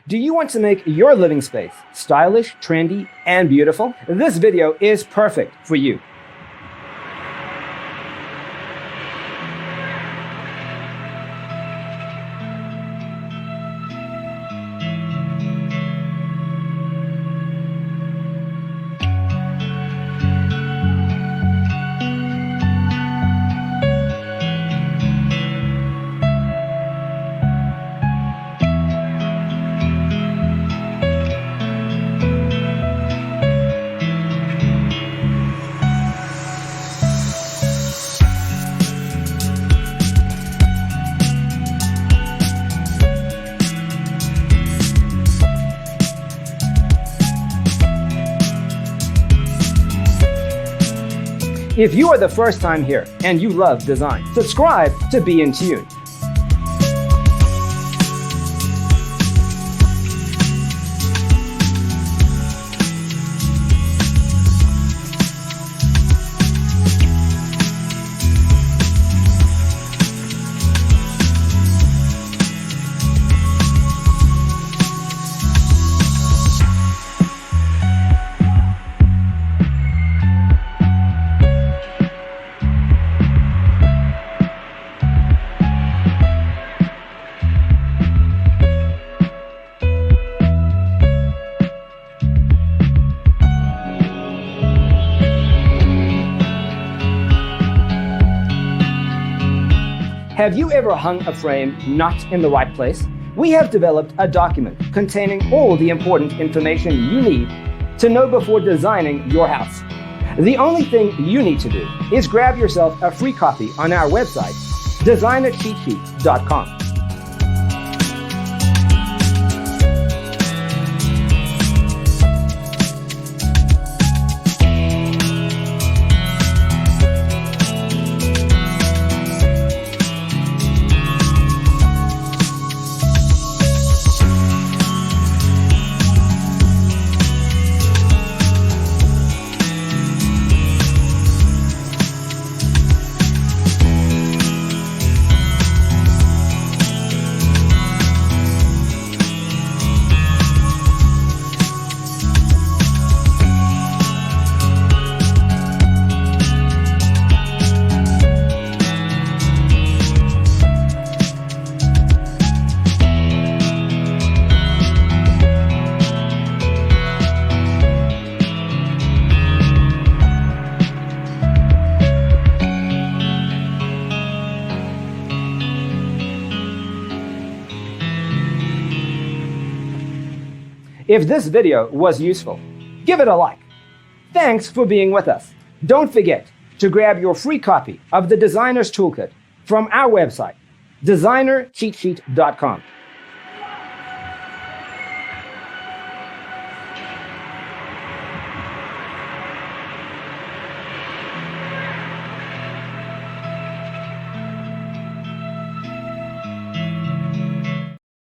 Do you want to make your living space stylish, trendy, and beautiful? This video is perfect for you. If you are the first time here and you love design, subscribe to Be in Tune. Have you ever hung a frame not in the right place? We have developed a document containing all the important information you need to know before designing your house. The only thing you need to do is grab yourself a free copy on our website, designercheatsheet.com. If this video was useful, give it a like. Thanks for being with us. Don't forget to grab your free copy of the Designer's Toolkit from our website, designercheatsheet.com.